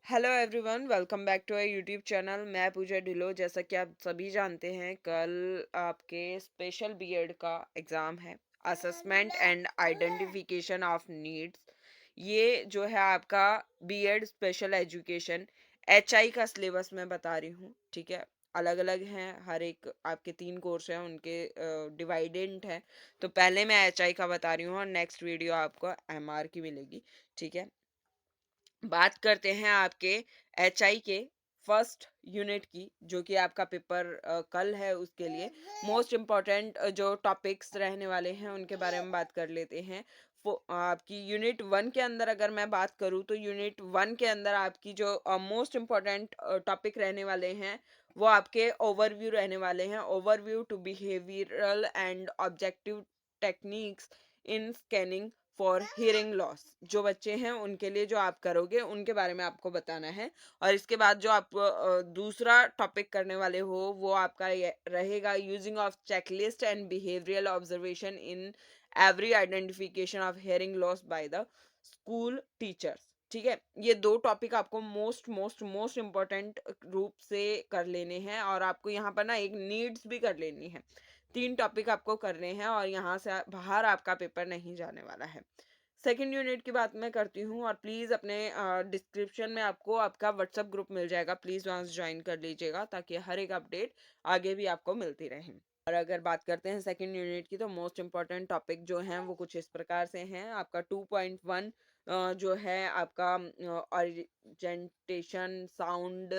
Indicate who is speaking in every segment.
Speaker 1: Hello everyone, welcome back to our YouTube channel. मैं पूजा ढिलो। जैसा कि आप सभी जानते हैं, कल आपके स्पेशल बीएड का एग्ज़ाम है, assessment and identification of needs. ये जो है आपका बीएड स्पेशल एजुकेशन एचआई का सिलेबस मैं बता रही हूँ। ठीक है, अलग अलग हैं, हर एक आपके 3 कोर्स हैं, उनके डिवाइडेंट हैं। तो पहले मैं एचआई का बता रही हूँ और नेक्स्ट वीडियो आपको एमआर की मिलेगी। ठीक है, बात करते हैं आपके एचआई के फर्स्ट यूनिट की, जो कि आपका पेपर कल है। उसके लिए मोस्ट इम्पॉर्टेंट जो टॉपिक्स रहने वाले हैं उनके बारे में बात कर लेते हैं। आपकी यूनिट 1 के अंदर अगर मैं बात करूं तो यूनिट 1 के अंदर आपकी जो मोस्ट इम्पॉर्टेंट टॉपिक रहने वाले हैं वो आपके ओवरव्यू रहने वाले हैं। Overview to behavioural and objective techniques in scanning for hearing loss. जो बच्चे हैं उनके लिए जो आप करोगे उनके बारे में आपको बताना है। और इसके बाद जो आप दूसरा टॉपिक करने वाले हो वो आपका रहेगा using of checklist and behavioural observation in every identification of hearing loss by the school teachers. ठीक है, ये 2 टॉपिक आपको मोस्ट मोस्ट मोस्ट इम्पोर्टेंट रूप से कर लेने हैं और आपको यहाँ पर ना एक नीड्स भी कर लेनी है। 3 टॉपिक आपको करने हैं और यहाँ से बाहर आपका पेपर नहीं जाने वाला है। सेकेंड यूनिट की बात मैं करती हूँ और प्लीज़ अपने डिस्क्रिप्शन में आपको आपका व्हाट्सएप ग्रुप मिल जाएगा, प्लीज़ वहाँ से ज्वाइन कर लीजिएगा ताकि हर एक अपडेट आगे भी आपको मिलती रहे। और अगर बात करते हैं सेकेंड यूनिट की तो मोस्ट इम्पॉर्टेंट टॉपिक जो हैं वो कुछ इस प्रकार से हैं। आपका 2.1 जो है आपका orientation, sound,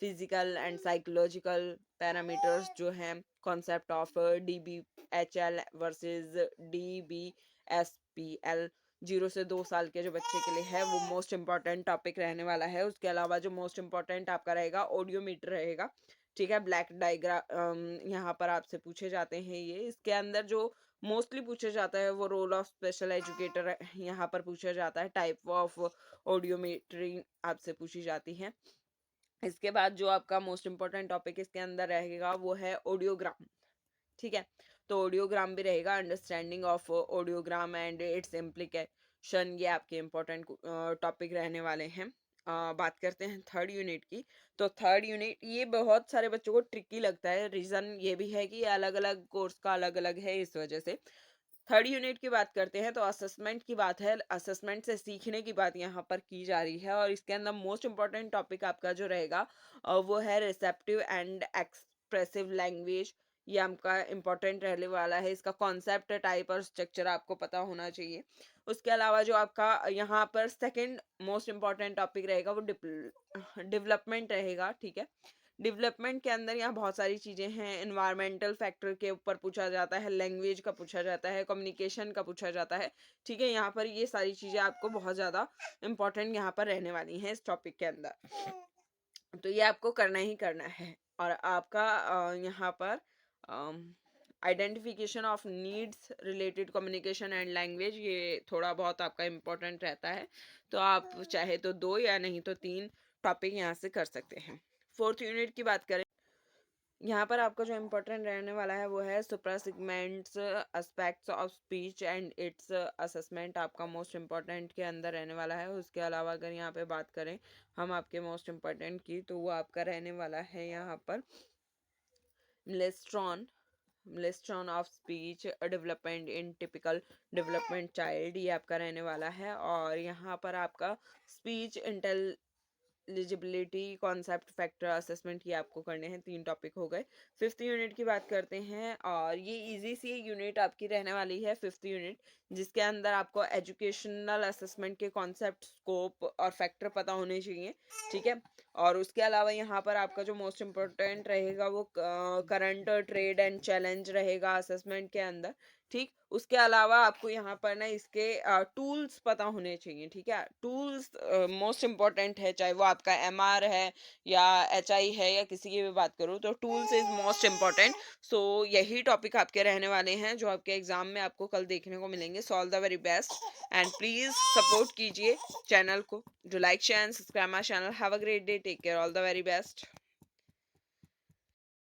Speaker 1: physical and psychological parameters जो हैं, concept of DBHL versus DBSPL। 0 से 2 साल के जो बच्चे के लिए है वो मोस्ट इम्पॉर्टेंट टॉपिक रहने वाला है। उसके अलावा जो मोस्ट इम्पॉर्टेंट आपका रहेगा ऑडियोमीटर रहेगा। ठीक है, ब्लैक डायग्राम यहाँ पर आपसे पूछे जाते हैं। ये इसके अंदर जो मोस्टली पूछा जाता है वो रोल ऑफ स्पेशल एजुकेटर यहाँ पर पूछा जाता है। टाइप ऑफ ऑडियोमेट्री आपसे पूछी जाती है। इसके बाद जो आपका मोस्ट इम्पॉर्टेंट टॉपिक इसके अंदर रहेगा वो है ऑडियोग्राम। ठीक है, तो ऑडियोग्राम भी रहेगा, understanding of audiogram and it's implication. ये आपके इम्पोर्टेंट टॉपिक रहने वाले हैं। बात करते हैं थर्ड यूनिट की। तो थर्ड यूनिट ये बहुत सारे बच्चों को ट्रिकी लगता है, रीज़न ये भी है कि अलग अलग कोर्स का अलग अलग है, इस वजह से। थर्ड यूनिट की बात करते हैं तो असेसमेंट की बात है, असेसमेंट से सीखने की बात यहाँ पर की जा रही है। और इसके अंदर मोस्ट इम्पॉर्टेंट टॉपिक आपका जो रहेगा वो है रिसेप्टिव एंड एक्सप्रेसिव लैंग्वेज। ये आपका इम्पोर्टेंट रहने वाला है। इसका कॉन्सेप्ट, टाइप और स्ट्रक्चर आपको पता होना चाहिए। उसके अलावा जो आपका यहाँ पर सेकंड मोस्ट इम्पॉर्टेंट टॉपिक रहेगा वो डेवलपमेंट रहेगा। ठीक है, डेवलपमेंट के अंदर यहाँ बहुत सारी चीज़ें हैं। इन्वायरमेंटल फैक्टर के ऊपर पूछा जाता है, लैंग्वेज का पूछा जाता है, कम्युनिकेशन का पूछा जाता है। ठीक है, यहाँ पर ये सारी चीज़ें आपको बहुत ज़्यादा इम्पोर्टेंट यहाँ पर रहने वाली हैं इस टॉपिक के अंदर। तो ये आपको करना ही करना है। और आपका यहाँ पर identification of needs related communication and language, ये थोड़ा बहुत आपका इम्पोर्टेंट रहता है। तो आप चाहे तो 2 या नहीं तो 3 टॉपिक यहाँ से कर सकते हैं। फोर्थ यूनिट की बात करें, यहाँ पर आपका जो इम्पोर्टेंट रहने वाला है वो है supra segments aspects of speech and its assessment. आपका मोस्ट इम्पॉर्टेंट के अंदर रहने वाला है। उसके अलावा अगर यहाँ पे बात करें हम आपके मोस्ट इम्पॉर्टेंट की, तो वो आपका रहने वाला है यहाँ पर लेस्ट्रॉन लेस्ट्रॉन of speech development in typical development child, ये आपका रहने वाला है। और यहाँ पर आपका speech eligibility, concept, factor, assessment, ये आपको करने हैं। 3 टॉपिक हो गए। फिफ्थ यूनिट की बात करते हैं और ये इजी सी यूनिट आपकी रहने वाली है, फिफ्थ यूनिट, जिसके अंदर आपको एजुकेशनल असेसमेंट के कॉन्सेप्ट, स्कोप और फैक्टर पता होने चाहिए। ठीक है, और उसके अलावा यहाँ पर आपका जो मोस्ट इम्पोर्टेंट रहेगा वो करंट ट्रेड एंड चैलेंज रहेगा असेसमेंट के अंदर। ठीक, उसके अलावा आपको यहाँ पर ना इसके टूल्स पता होने चाहिए। ठीक है, टूल्स मोस्ट इम्पॉर्टेंट है, चाहे वो आपका एमआर है या एचआई है या किसी की भी बात करूँ, तो टूल्स इज मोस्ट इम्पॉर्टेंट। सो यही टॉपिक आपके रहने वाले हैं जो आपके एग्जाम में आपको कल देखने को मिलेंगे। So all the very best and please support कीजिए चैनल को। Do like, share and subscribe my channel. Have a great day, take care, all the very best.